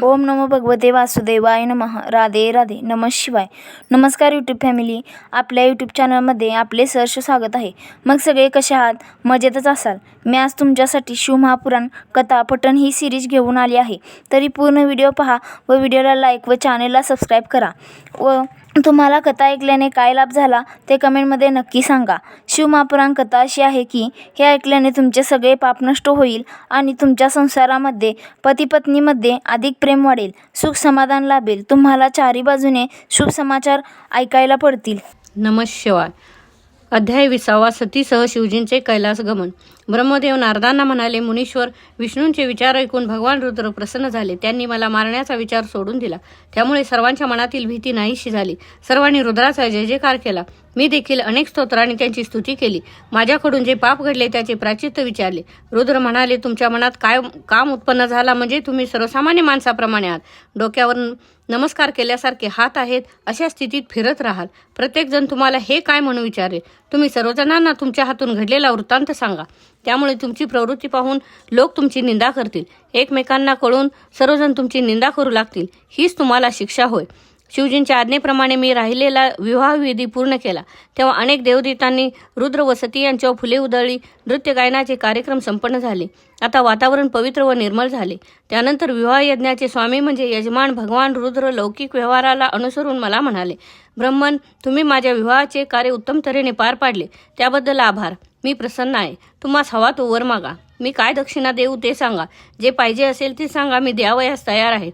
ओम नमो भगवते वासुदेवाय नमः. राधे राधे. नमः शिवाय. नमस्कार यूट्यूब फॅमिली. आपल्या यूट्यूब चॅनलमध्ये आपले सहर्ष स्वागत आहे. मग सगळे कसे आहात? मजेतच असाल. मी आज तुमच्यासाठी शिवमहापुराण कथा पठण ही सिरीज घेऊन आली आहे. तरी पूर्ण व्हिडिओ पहा व व्हिडिओला लाईक व चॅनलला सबस्क्राईब करा. व तुम्हाला कथा ऐकल्याने काय लाभ झाला ते कमेंटमध्ये नक्की सांगा. शिवमहापुराण कथा अशी आहे की हे ऐकल्याने तुमचे सगळे पाप नष्ट होईल आणि तुमच्या संसारामध्ये पती पत्नीमध्ये अधिक प्रेम वाढेल, सुख समाधान लाभेल. तुम्हाला चारी बाजूने शुभ समाचार ऐकायला पडतील. नमः शिवाय. अध्याय 20. सतीसह शिवजींचे कैलास गमन. ब्रह्मदेव नारदांना म्हणाले, मुनीश्वर, विष्णूंचे विचार ऐकून भगवान रुद्र प्रसन्न झाले. त्यांनी मला मारण्याचा विचार सोडून दिला. त्यामुळे सर्वांच्या मनातील भीती नाहीशी झाली. सर्वांनी रुद्राचा जय जयकार केला. मी देखील अनेक स्तोत्रांनी त्यांची स्तुती केली. माझ्याकडून जे पाप घडले त्याचे प्रायश्चित्त विचारले. रुद्र म्हणाले, तुमच्या मनात काय काम उत्पन्न झाला म्हणजे तुम्ही सर्वसामान्य माणसाप्रमाणे आहात. डोक्यावर नमस्कार केल्यासारखे हात आहेत अशा स्थितीत फिरत राहाल. प्रत्येकजण तुम्हाला हे काय म्हणून विचारेल. तुम्ही सर्वजणांना तुमच्या हातून घडलेला वृत्तांत सांगा. त्यामुळे तुमची प्रवृत्ती पाहून लोक तुमची निंदा करतील. एकमेकांना कळून सर्वजण तुमची निंदा करू लागतील. हीच तुम्हाला शिक्षा होय. शिवजींच्या आज्ञेप्रमाणे मी राहिलेला विवाहविधी पूर्ण केला. तेव्हा अनेक देवदेवतांनी रुद्र व सती यांच्यावर फुले उधळली. नृत्य गायनाचे कार्यक्रम संपन्न झाले. आता वातावरण पवित्र व निर्मळ झाले. त्यानंतर विवाह यज्ञाचे स्वामी म्हणजे यजमान भगवान रुद्र लौकिक व्यवहाराला अनुसरून मला म्हणाले, ब्रह्मन, तुम्ही माझ्या विवाहाचे कार्य उत्तम तऱ्हेने पार पाडले त्याबद्दल आभार. मी प्रसन्न आहे. तुम्हास हवा तो वर मागा. मी काय दक्षिणा देऊ ते सांगा. जे पाहिजे असेल ते सांगा. मी द्यावयास तयार आहे.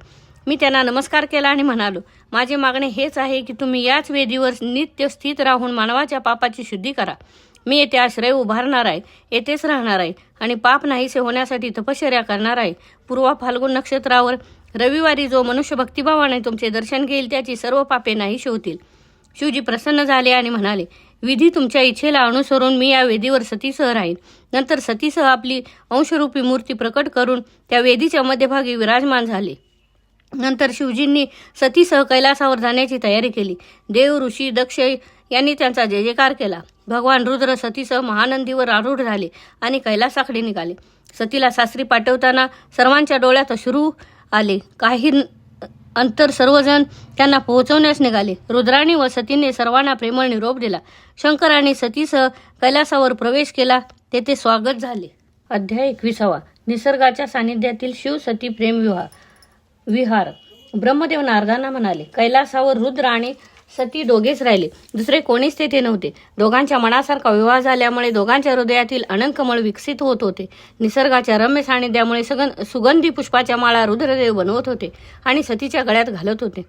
मी त्यांना नमस्कार केला आणि म्हणालो, माझे मागणे हेच आहे की तुम्ही याच वेदीवर नित्य स्थित राहून मानवाच्या पापाची शुद्धी करा. मी येथे आश्रय उभारणार आहे. येथेच राहणार आहे आणि पाप नाहीसे होण्यासाठी तपश्चर्या करणार आहे. पूर्वा फाल्गुन नक्षत्रावर रविवारी जो मनुष्य भक्तिभावाने तुमचे दर्शन घेईल त्याची सर्व पापे नाहीशी होतील. शिवजी प्रसन्न झाले आणि म्हणाले, विधी तुमच्या इच्छेला अनुसरून मी या वेदीवर सतीसह राहीन. नंतर सतीसह आपली अंशरूपी मूर्ती प्रकट करून त्या वेदीच्या मध्यभागी विराजमान झाले. नंतर शिवजींनी सतीसह कैलासावर जाण्याची तयारी केली. देव, ऋषी, दक्ष यांनी त्यांचा जय जयकार केला. भगवान रुद्र सतीसह महानंदीवर आरूढ झाले आणि कैलासाकडे निघाले. सतीला सासरी पाठवताना सर्वांच्या डोळ्यात अश्रू आले. काही अंतर सर्वजण त्यांना पोहोचवण्यास निघाले. रुद्राणी व सतीने सर्वांना प्रेमळ निरोप दिला. शंकराने सतीसह कैलासावर प्रवेश केला. तेथे स्वागत झाले. अध्याय 21. निसर्गाच्या सानिध्यातील शिव सती प्रेम विहार. ब्रह्मदेव नारदांना म्हणाले, कैलासावर रुद्र आणि सती दोघेच राहिले. दुसरे कोणीच तेथे नव्हते. दोघांच्या मनासारखा विवाह झाल्यामुळे दोघांच्या हृदयातील अनंतकमळ विकसित होत होते. निसर्गाच्या रम्य सानिध्यामुळे सुगंधी पुष्पाच्या माळा रुद्रदेव बनवत होते आणि सतीच्या गळ्यात घालत होते.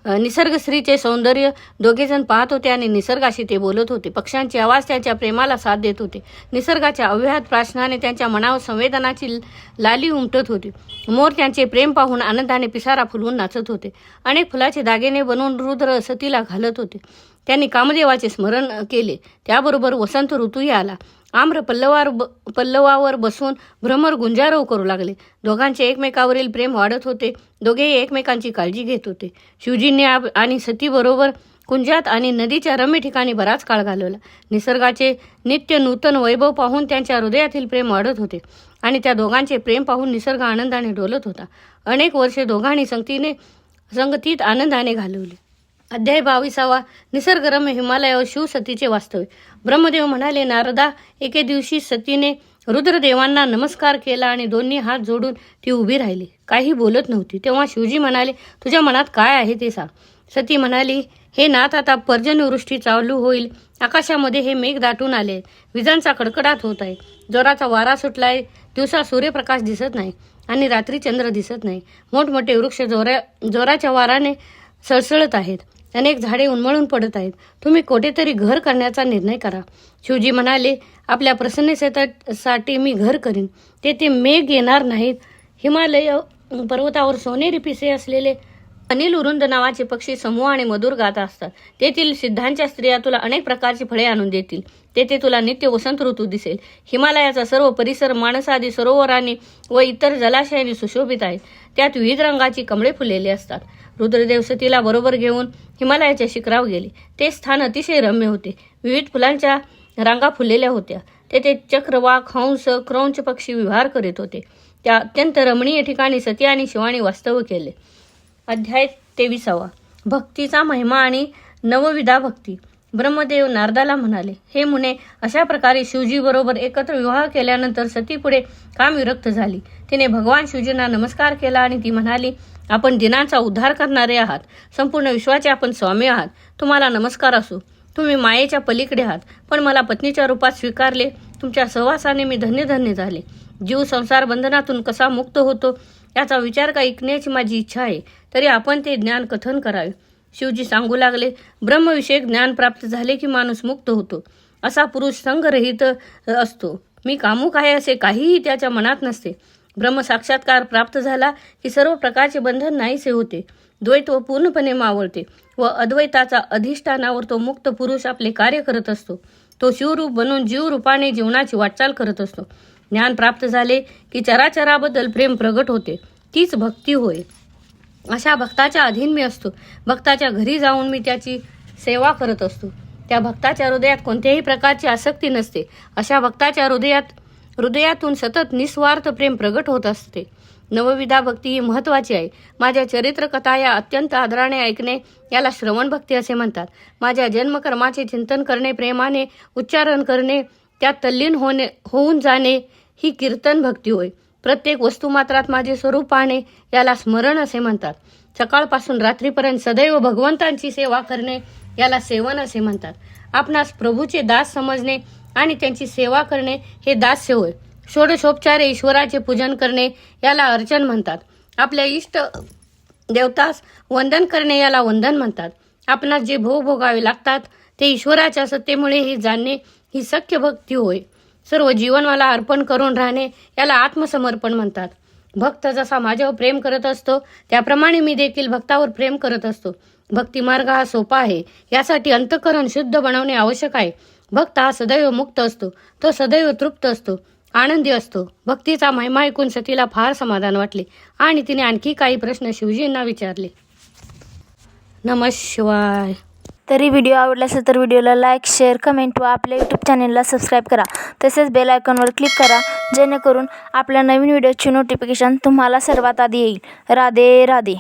निसर्ग स्त्रीचे सौंदर्य दोघेजण पाहत होते आणि निसर्गाशी ते बोलत होते. पक्ष्यांचे आवाज त्यांच्या प्रेमाला साथ देत होते. निसर्गाच्या अव्याहत प्रार्थनाने त्यांच्या मनावर संवेदनाची लाली उमटत होती. मोर त्यांचे प्रेम पाहून आनंदाने पिसारा फुलवून नाचत होते. अनेक फुलाचे दागिने बनवून रुद्र सतीला घालत होते. त्यांनी कामदेवाचे स्मरण केले. त्याबरोबर वसंत ऋतूही आला. आम्र पल्लवावर बसून भ्रमर गुंजारव करू लागले. दोघांचे एकमेकावरील प्रेम वाढत होते. दोघेही एकमेकांची काळजी घेत होते. शिवजींनी आणि सतीबरोबर कुंजात आणि नदीच्या रम्य ठिकाणी बराच काळ घालवला. निसर्गाचे नित्य नूतन वैभव पाहून त्यांच्या हृदयातील प्रेम वाढत होते आणि त्या दोघांचे प्रेम पाहून निसर्ग आनंदाने डोलत होता. अनेक वर्षे दोघांनी संगतीत आनंदाने घालवली. अध्याय 22. निसर्गरम्य हिमालयावर शिव सतीचे वास्तव्य. ब्रह्मदेव म्हणाले, नारदा, एके दिवशी सतीने रुद्रदेवांना नमस्कार केला आणि दोन्ही हात जोडून ती उभी राहिली. काही बोलत नव्हती. तेव्हा शिवजी म्हणाले, तुझ्या मनात काय आहे ते सांग. सती म्हणाली, हे नाथ, आता पर्जन्यवृष्टी चालू होईल. आकाशामध्ये हे मेघ दाटून आले. विजांचा कडकडाट होत आहे. जोराचा वारा सुटलाय. दिवसा सूर्यप्रकाश दिसत नाही आणि रात्री चंद्र दिसत नाही. मोठमोठे वृक्ष जोराच्या वाराने सळसळत आहेत. अनेक झाडे उन्मळून पडत आहेत. तुम्ही कोठेतरी घर करण्याचा निर्णय करा. शिवजी म्हणाले, आपल्या प्रसन्नतेसाठी मी घर करीन. तेथे मेघ येणार नाहीत. हिमालय पर्वतावर सोनेरी पिसे असलेले अनिल उरुंद नावाचे पक्षी समूह आणि मधुर गात असतात. तेथील सिद्धांच्या स्त्रिया तुला अनेक प्रकारची फळे आणून देतील. तेथे तुला नित्य वसंत ऋतू दिसेल. हिमालयाचा सर्व परिसर माणसादी सरोवरांनी व इतर जलाशयांनी सुशोभित आहेत. त्यात विविध रंगाची कमळे फुललेली असतात. रुद्रदेव सतीला बरोबर घेऊन हिमालयाच्या शिखरावर गेले. ते स्थान अतिशय रम्य होते. विविध फुलांच्या रांगा फुललेल्या होत्या. तेथे चक्रवाक, हंस, क्रौंच पक्षी विहार करीत होते. त्या अत्यंत रमणीय ठिकाणी सती आणि शिवानी वास्तव्य केले. अध्याय 23. भक्तीचा महिमा आणि नवविधा भक्ती. ब्रह्मदेव नारदाला म्हणाले, हे मुने, अशा प्रकारे शिवजीबरोबर एकत्र विवाह केल्यानंतर सती पुढे कामविरक्त झाली. तिने भगवान शिवजींना नमस्कार केला आणि ती म्हणाली, आपण दिनांचा उद्धार करणारे आहात. संपूर्ण विश्वाचे आपण स्वामी आहात. तुम्हाला नमस्कार असो. तुम्ही मायेच्या पलीकडे आहात, पण मला पत्नीच्या रूपात स्वीकारले. तुमच्या सहवासाने मी धन्य धन्य झाले. जीव संसार बंधनातून कसा मुक्त होतो याचा विचार ऐकण्याची माझी इच्छा आहे. तरी आपण ते ज्ञान कथन करावे. शिवजी सांगू लागले, ब्रह्मविषयक ज्ञान प्राप्त झाले की माणूस मुक्त होतो. असा पुरुष संघरहित असतो. मी कामुक आहे असे काहीही त्याच्या मनात नसते. ब्रह्मसाक्षात्कार प्राप्त झाला की सर्व प्रकारचे बंधन नाहीसे होते. द्वैत्व पूर्णपणे मावळते व अद्वैताचा अधिष्ठानावर तो मुक्त पुरुष आपले कार्य करत असतो. तो शिवरूप बनून जीवरूपाने जीवनाची वाटचाल करत असतो. ज्ञान प्राप्त झाले की चराचराबद्दल प्रेम प्रगट होते. तीच भक्ती होय. अशा भक्ताच्या अधीन मी असतो. भक्ताच्या घरी जाऊन मी त्याची सेवा करत असतो. त्या भक्ताच्या हृदयात कोणत्याही प्रकारची आसक्ती नसते. अशा भक्ताच्या हृदयातून सतत निस्वार्थ प्रेम प्रगट होत असते. नवविधा भक्ती ही महत्त्वाची आहे. माझ्या चरित्र कथा या अत्यंत आदराने ऐकणे याला श्रवण भक्ती असे म्हणतात. माझ्या जन्मकर्माचे चिंतन करणे, प्रेमाने उच्चारण करणे, त्यात तल्लीन होऊन जाणे ही कीर्तन भक्ती होय. प्रत्येक वस्तुमात्रात माझे स्वरूप पाहणे याला स्मरण असे म्हणतात. सकाळपासून रात्रीपर्यंत सदैव भगवंतांची सेवा करणे याला सेवन असे म्हणतात. आपणास प्रभूचे दास समजणे आणि त्यांची सेवा करणे हे दास्य होय. षोडशोपचारे ईश्वराचे पूजन करणे याला अर्चन म्हणतात. आपल्या इष्ट देवतास वंदन करणे याला वंदन म्हणतात. आपणास जे भोग भोगावे लागतात ते ईश्वराच्या सत्तेमुळे हे जाणणे ही सख्य भक्ती होय. सर्व जीवन मला अर्पण करून राहणे याला आत्मसमर्पण म्हणतात. भक्त जसा माझ्यावर प्रेम करत असतो त्याप्रमाणे मी देखील भक्तावर प्रेम करत असतो. भक्ती मार्ग हा सोपा आहे. यासाठी अंतःकरण शुद्ध बनवणे आवश्यक आहे. भक्त हा सदैव मुक्त असतो. तो सदैव तृप्त असतो, आनंदी असतो. भक्तीचा महिमा ऐकून सतीला फार समाधान वाटले आणि तिने आणखी काही प्रश्न शिवजींना विचारले. नमः शिवाय. तरी व्हिडिओ आवडला असेल तर व्हिडिओला लाईक, शेअर, कमेंट व आपल्या यूट्यूब चॅनलला सबस्क्राईब करा. तसेच बेल आयकॉनवर क्लिक करा जेणेकरून आपल्या नवीन व्हिडिओची नोटिफिकेशन तुम्हाला सर्वात आधी येईल. राधे राधे.